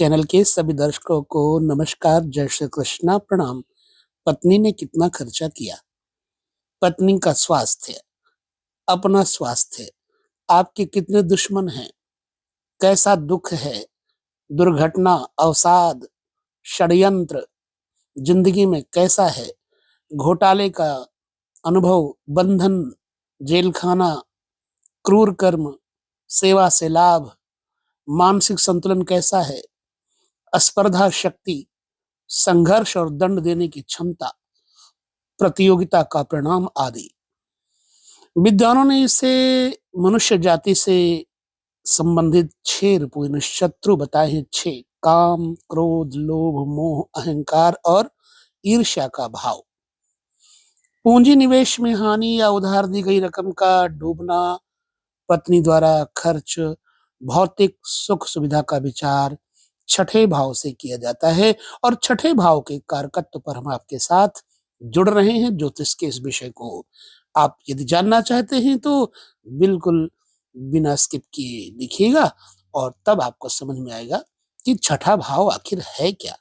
Channel के सभी दर्शकों को नमस्कार, जय श्री कृष्णा, प्रणाम। पत्नी ने कितना खर्चा किया? पत्नी का स्वास्थ्य, अपना स्वास्थ्य, आपके कितने दुश्मन हैं, कैसा दुख है, दुर्घटना, अवसाद, षड्यंत्र जिंदगी में कैसा है, घोटाले का अनुभव, बंधन, जेल खाना, क्रूर कर्म, सेवा से लाभ, मानसिक संतुलन कैसा है, स्पर्धा शक्ति, संघर्ष और दंड देने की क्षमता, प्रतियोगिता का परिणाम आदि। विद्वानों ने इसे मनुष्य जाति से संबंधित 6 रूपों शत्रु बताए हैं। 6: काम, क्रोध, लोभ, मोह, अहंकार और ईर्ष्या का भाव। पूंजी निवेश में हानि या उधार दी गई रकम का डूबना, पत्नी द्वारा खर्च, भौतिक सुख सुविधा का विचार छठे भाव से किया जाता है। और छठे भाव के कारकत्व पर हम आपके साथ जुड़ रहे हैं। ज्योतिष के इस विषय को आप यदि जानना चाहते हैं तो बिल्कुल बिना स्किप किए देखिएगा और तब आपको समझ में आएगा कि छठा भाव आखिर है क्या।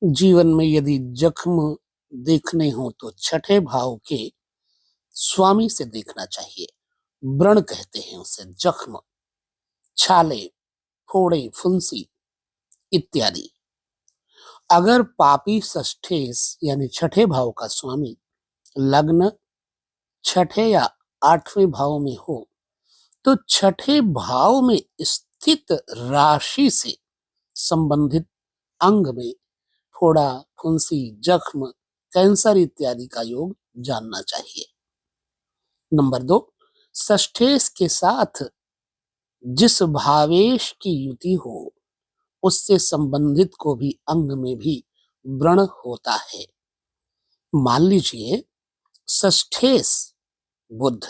जीवन में यदि जख्म देखने हो तो छठे भाव के स्वामी से देखना चाहिए। व्रण कहते हैं उसे, जख्म, छाले, फोड़े, फुंसी इत्यादि। अगर पापी षष्ठेश यानी छठे भाव का स्वामी लग्न छठे या 8वें भाव में हो तो छठे भाव में स्थित राशि से संबंधित अंग में फोड़ा, फुंसी, जख्म, कैंसर इत्यादि का योग जानना चाहिए। नंबर 2, षष्ठेश के साथ जिस भावेश की युति हो उससे संबंधित को भी अंग में भी व्रण होता है। मान लीजिए षष्ठेश बुध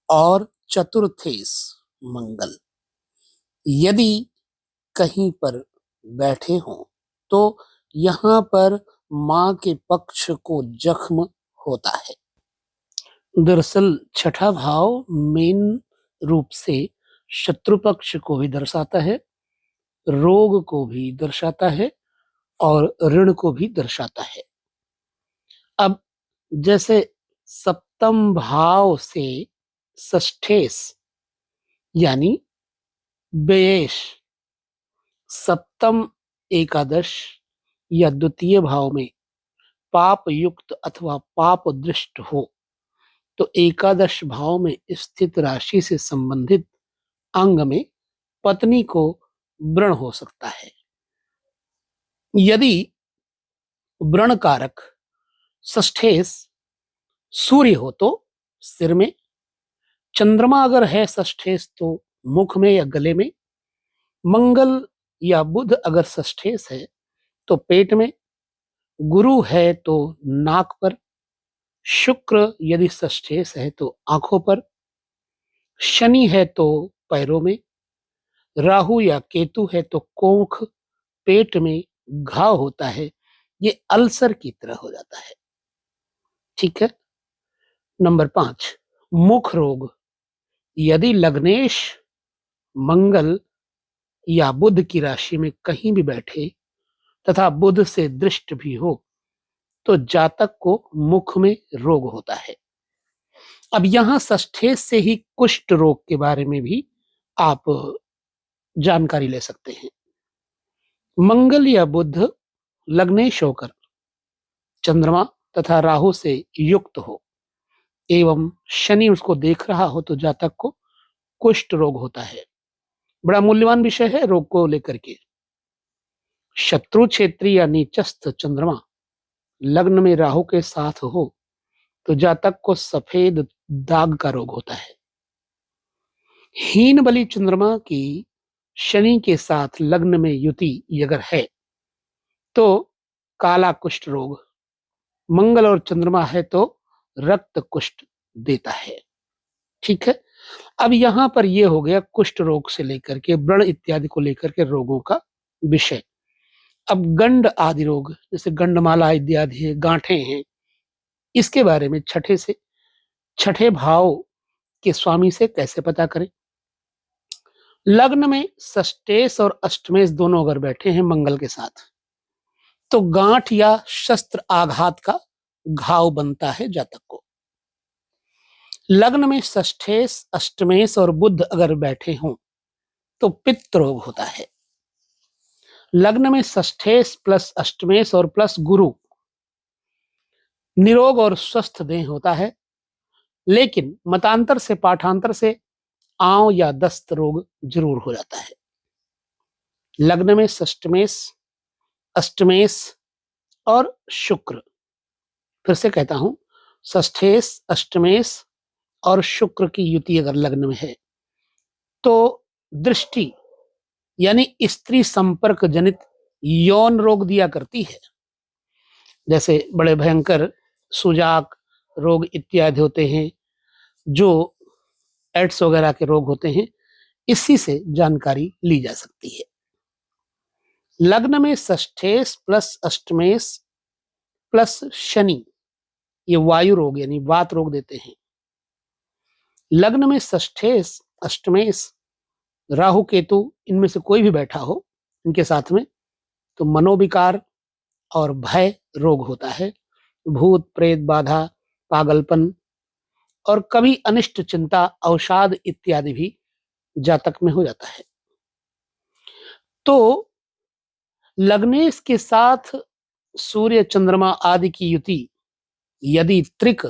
और चतुर्थेश मंगल यदि कहीं पर बैठे हों तो यहाँ पर मां के पक्ष को जख्म होता है। दरअसल छठा भाव मेन रूप से शत्रु पक्ष को भी दर्शाता है, रोग को भी दर्शाता है और ऋण को भी दर्शाता है। अब जैसे सप्तम भाव से षष्ठेश यानी व्ययेश सप्तम एकादश या द्वितीय भाव में पाप युक्त अथवा पाप दृष्ट हो तो एकादश भाव में स्थित राशि से संबंधित अंग में पत्नी को व्रण हो सकता है। यदि व्रण कारक षष्ठेश सूर्य हो तो सिर में, चंद्रमा अगर है षष्ठेश तो मुख में या गले में, मंगल या बुध अगर षष्ठेश है तो पेट में, गुरु है तो नाक पर, शुक्र यदि षष्ठेश है तो आंखों पर, शनि है तो पैरों में, राहु या केतु है तो कोख, पेट में घाव होता है, ये अल्सर की तरह हो जाता है। ठीक है। नंबर 5, मुख रोग। यदि लग्नेश मंगल या बुध की राशि में कहीं भी बैठे तथा बुध से दृष्ट भी हो तो जातक को मुख में रोग होता है। अब यहां षष्ठेश से ही कुष्ठ रोग के बारे में भी आप जानकारी ले सकते हैं। मंगल या बुध लग्नेश होकर चंद्रमा तथा राहु से युक्त हो एवं शनि उसको देख रहा हो तो जातक को कुष्ठ रोग होता है। बड़ा मूल्यवान विषय है रोग को लेकर के। शत्रु क्षेत्री या नीचस्थ चंद्रमा लग्न में राहु के साथ हो तो जातक को सफेद दाग का रोग होता है। हीन बली चंद्रमा की शनि के साथ लग्न में युति अगर है तो काला कुष्ठ रोग, मंगल और चंद्रमा है तो रक्त कुष्ठ देता है। ठीक है। अब यहां पर यह हो गया कुष्ठ रोग से लेकर के व्रण इत्यादि को लेकर के रोगों का विषय। अब गंड आदि रोग जैसे गंडमाला इत्यादि है, गांठें हैं, इसके बारे में छठे भाव के स्वामी से कैसे पता करें। लग्न में षष्ठेश और अष्टमेश दोनों अगर बैठे हैं मंगल के साथ, तो गांठ या शस्त्र आघात का घाव बनता है जातक को। लग्न में षष्ठेश, अष्टमेश और बुध अगर बैठे हों तो पित्त रोग होता है। लग्न में षष्ठेश प्लस अष्टमेश और प्लस गुरु निरोग और स्वस्थ देह होता है, लेकिन मतांतर से पाठांतर से आंव या दस्त रोग जरूर हो जाता है। लग्न में षष्टमेश, अष्टमेश और शुक्र, फिर से कहता हूं, षष्ठेश, अष्टमेश और शुक्र की युति अगर लग्न में है तो दृष्टि यानी स्त्री संपर्क जनित यौन रोग दिया करती है, जैसे बड़े भयंकर सुजाक रोग इत्यादि होते हैं, जो एड्स वगैरह के रोग होते हैं, इसी से जानकारी ली जा सकती है। लग्न में षष्ठेश प्लस अष्टमेश प्लस शनि, ये वायु रोग यानी वात रोग देते हैं। लग्न में षष्ठेश, अष्टमेश, राहु केतु इनमें से कोई भी बैठा हो इनके साथ में, तो मनोविकार और भय रोग होता है। भूत प्रेत बाधा, पागलपन और कभी अनिष्ट चिंता, अवसाद इत्यादि भी जातक में हो जाता है। तो लग्नेश के साथ सूर्य चंद्रमा आदि की युति यदि त्रिक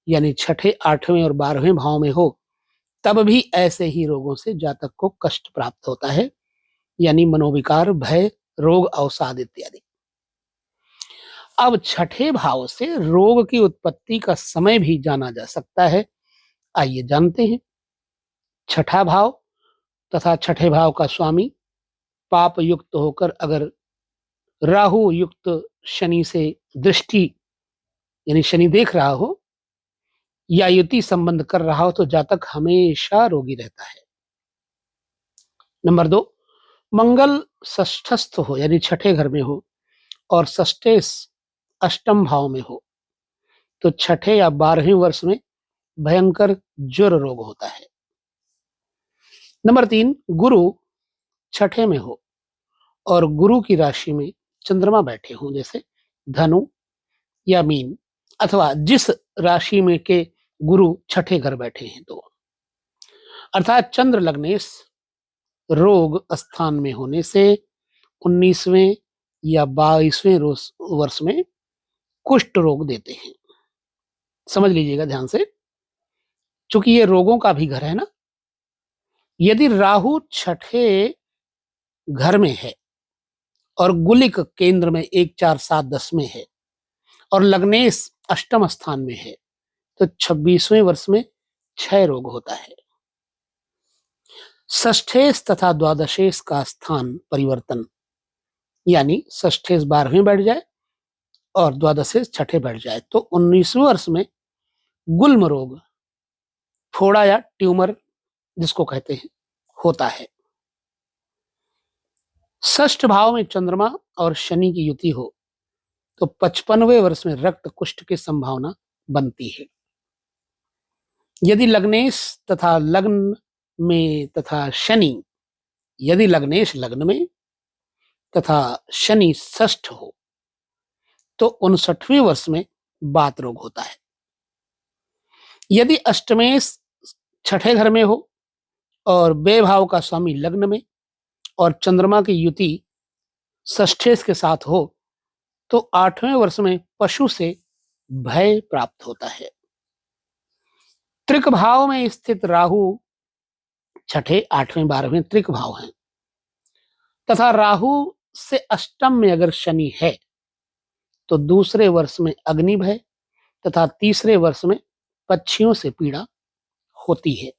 यानी छठे, आठवें और 12वें भाव में हो, तब भी ऐसे ही रोगों से जातक को कष्ट प्राप्त होता है, यानी मनोविकार, भय, रोग, अवसाद इत्यादि। अब छठे भाव से रोग की उत्पत्ति का समय भी जाना जा सकता है। आइए जानते हैं। छठा भाव तथा छठे भाव का स्वामी पाप युक्त होकर अगर राहु युक्त शनि से दृष्टि यानी शनि देख रहा हो या युति संबंध कर रहा हो, तो जातक हमेशा रोगी रहता है। नंबर 2, मंगल षष्ठस्थ हो यानी छठे घर में हो और षष्ठेश अष्टम भाव में हो, तो छठे या 12वें वर्ष में भयंकर ज्वर रोग होता है। नंबर 3, गुरु छठे में हो और गुरु की राशि में चंद्रमा बैठे हों, जैसे धनु या मीन, अथवा जिस राशि में के गुरु छठे घर बैठे हैं, तो अर्थात चंद्र लग्नेश रोग स्थान में होने से 19वें या 22वें वर्ष में कुष्ठ रोग देते हैं। समझ लीजिएगा ध्यान से, चूंकि ये रोगों का भी घर है ना। यदि राहु छठे घर में है और गुलिक केंद्र में 1, 4, 7, 10 में है और लग्नेश अष्टम स्थान में है, तो 26वें वर्ष में क्षय रोग होता है। षष्ठेश तथा द्वादशेश का स्थान परिवर्तन, यानी षष्ठेश 12वें बैठ जाए और द्वादशेश छठे बैठ जाए, तो 19वें वर्ष में गुल्म रोग, फोड़ा या ट्यूमर जिसको कहते हैं, होता है। षष्ठ भाव में चंद्रमा और शनि की युति हो तो 55वें वर्ष में रक्त कुष्ठ की संभावना बनती है। यदि लग्नेश तथा लग्न में तथा शनि, यदि लग्नेश लग्न में तथा शनि षष्ठ हो तो 59वें वर्ष में बात रोग होता है। यदि अष्टमेश छठे घर में हो और बे भाव का स्वामी लग्न में और चंद्रमा की युति षष्ठेश के साथ हो तो 8वें वर्ष में पशु से भय प्राप्त होता है। त्रिक भाव में स्थित राहु छठे, 8वें, 12वें त्रिक भाव हैं तथा राहु से अष्टम में अगर शनि है तो दूसरे वर्ष में अग्नि भय तथा तीसरे वर्ष में पक्षियों से पीड़ा होती है।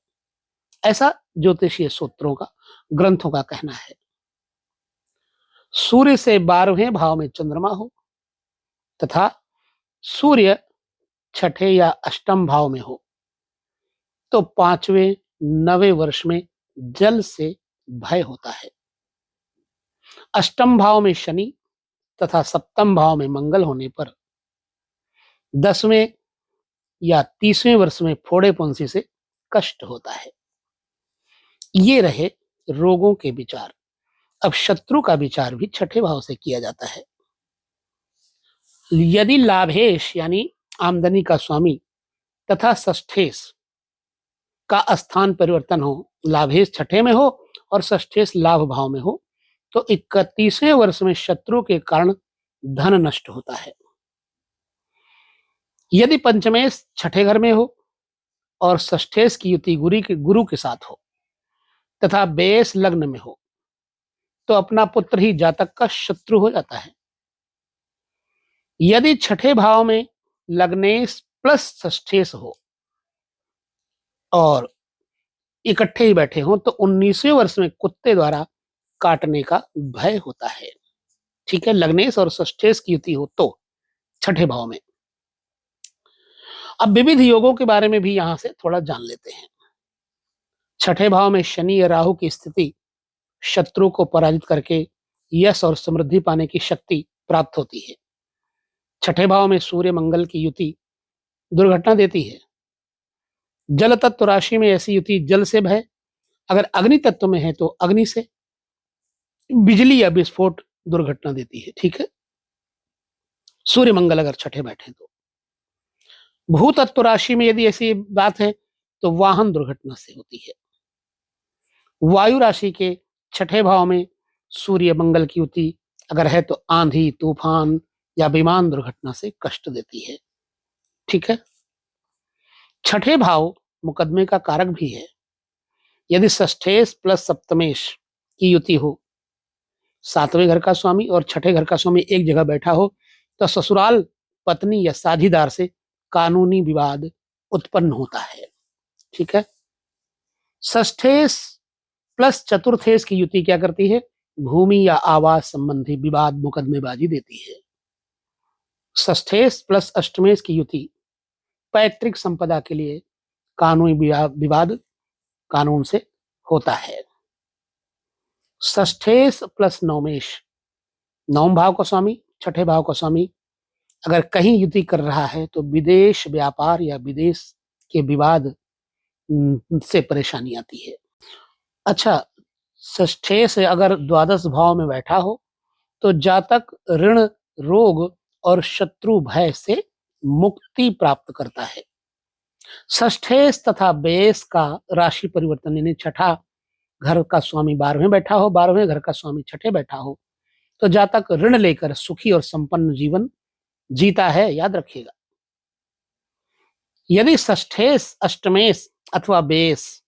ऐसा ज्योतिषीय सूत्रों का, ग्रंथों का कहना है। सूर्य से 12वें भाव में चंद्रमा हो तथा सूर्य छठे या अष्टम भाव में हो तो 5वें, 9वें वर्ष में जल से भय होता है। अष्टम भाव में शनि तथा सप्तम भाव में मंगल होने पर 10वें या 30वें वर्ष में फोड़े पुंसी से कष्ट होता है। ये रहे रोगों के विचार। अब शत्रु का विचार भी छठे भाव से किया जाता है। यदि लाभेश यानी आमदनी का स्वामी तथा षष्ठेश का स्थान परिवर्तन हो, लाभेश छठे में हो और षष्ठेश लाभ भाव में हो, तो 31वें वर्ष में शत्रु के कारण धन नष्ट होता है। यदि पंचमेश छठे घर में हो और षष्ठेश की युति गुरु के साथ हो तथा बेस लग्न में हो, तो अपना पुत्र ही जातक का शत्रु हो जाता है। यदि छठे भाव में लग्नेश प्लस षष्ठेश हो और इकट्ठे ही बैठे हों, तो 19वें वर्ष में कुत्ते द्वारा काटने का भय होता है। ठीक है, लग्नेश और षष्ठेश की युति हो तो छठे भाव में। अब विविध योगों के बारे में भी यहां से थोड़ा जान लेते हैं। छठे भाव में शनि या राहु की स्थिति शत्रु को पराजित करके यश और समृद्धि पाने की शक्ति प्राप्त होती है। छठे भाव में सूर्य मंगल की युति दुर्घटना देती है। जल तत्व राशि में ऐसी युति जल से भय, अगर अग्नि तत्व में है तो अग्नि से, बिजली या विस्फोट दुर्घटना देती है। ठीक है, सूर्य मंगल अगर छठे बैठे तो। भू तत्व राशि में यदि ऐसी बात है तो वाहन दुर्घटना से होती है। वायु राशि के छठे भाव में सूर्य मंगल की युति अगर है तो आंधी, तूफान या विमान दुर्घटना से कष्ट देती है। ठीक है, छठे भाव मुकदमे का कारक भी है। यदि षष्ठेश प्लस सप्तमेश की युति हो, सातवें घर का स्वामी और छठे घर का स्वामी एक जगह बैठा हो, तो ससुराल पत्नी या साझीदार से कानूनी विवाद उत्पन्न होता है। ठीक है, षष्ठेश प्लस चतुर्थेश की युति क्या करती है? भूमि या आवास संबंधी विवाद मुकदमेबाजी देती है। षष्ठेश प्लस अष्टमेश की युति पैतृक संपदा के लिए कानूनी विवाद कानून से होता है। षष्ठेश प्लस नवमेश, नवम भाव का स्वामी छठे भाव का स्वामी अगर कहीं युति कर रहा है तो विदेश व्यापार या विदेश के विवाद से परेशानी आती है। अच्छा, षष्ठेश अगर द्वादश भाव में बैठा हो तो जातक ऋण, रोग और शत्रु भय से मुक्ति प्राप्त करता है। षष्ठेश तथा बेस का राशि परिवर्तन यानी छठा घर का स्वामी 12वें बैठा हो, 12वें घर का स्वामी छठे बैठा हो, तो जातक ऋण लेकर सुखी और संपन्न जीवन जीता है, याद रखिएगा। यदि षष्ठेश, अष्टमेश अथवा बेस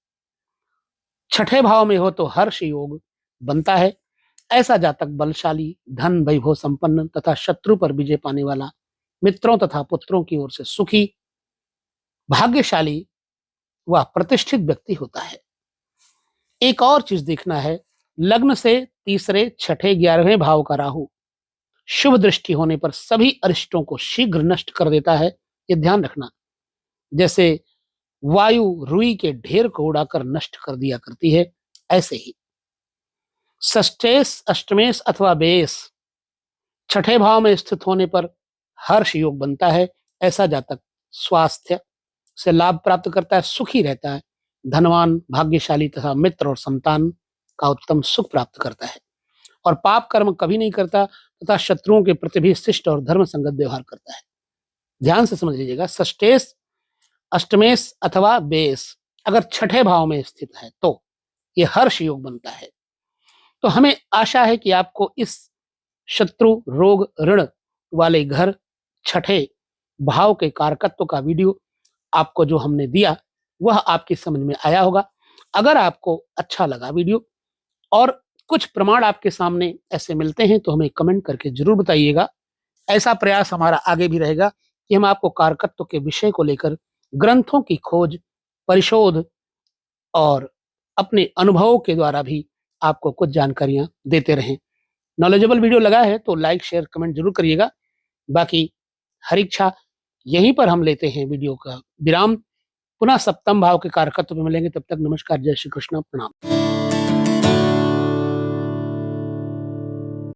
छठे भाव में हो तो हर्ष योग बनता है। ऐसा जातक बलशाली, धन वैभव संपन्न तथा शत्रु पर विजय पाने वाला, मित्रों तथा पुत्रों की ओर से सुखी, भाग्यशाली व प्रतिष्ठित व्यक्ति होता है। एक और चीज देखना है, लग्न से तीसरे, छठे, 11वें भाव का राहु शुभ दृष्टि होने पर सभी अरिष्टों को शीघ्र नष्ट कर देता है, ये ध्यान रखना। जैसे वायु रुई के ढेर को उड़ाकर नष्ट कर दिया करती है, ऐसे ही षष्ठेश, अष्टमेश अथवा बेस छठे भाव में स्थित होने पर हर्ष योग बनता है। ऐसा जातक स्वास्थ्य से लाभ प्राप्त करता है, सुखी रहता है, धनवान, भाग्यशाली तथा मित्र और संतान का उत्तम सुख प्राप्त करता है और पाप कर्म कभी नहीं करता तथा शत्रुओं के प्रति भी शिष्ट और धर्म संगत व्यवहार करता है। ध्यान से समझ लीजिएगा, षष्ठेश, अष्टमेश अथवा बेस अगर छठे भाव में स्थित है तो यह हर्ष योग बनता है। तो हमें आशा है कि आपको इस शत्रु, रोग, ऋण वाले घर छठे भाव के कारकत्व का वीडियो आपको जो हमने दिया वह आपकी समझ में आया होगा। अगर आपको अच्छा लगा वीडियो और कुछ प्रमाण आपके सामने ऐसे मिलते हैं तो हमें कमेंट करके जरूर बताइएगा। ऐसा प्रयास हमारा आगे भी रहेगा कि हम आपको कारकत्व के विषय को लेकर ग्रंथों की खोज, परिशोध और अपने अनुभवों के द्वारा भी आपको कुछ जानकारियां देते रहें। नॉलेजेबल वीडियो लगा है तो लाइक, शेयर, कमेंट जरूर करिएगा। बाकी हर इच्छा यहीं पर हम लेते हैं वीडियो का विराम। पुनः सप्तम भाव के कारकत्व में मिलेंगे, तब तक नमस्कार, जय श्री कृष्ण, प्रणाम।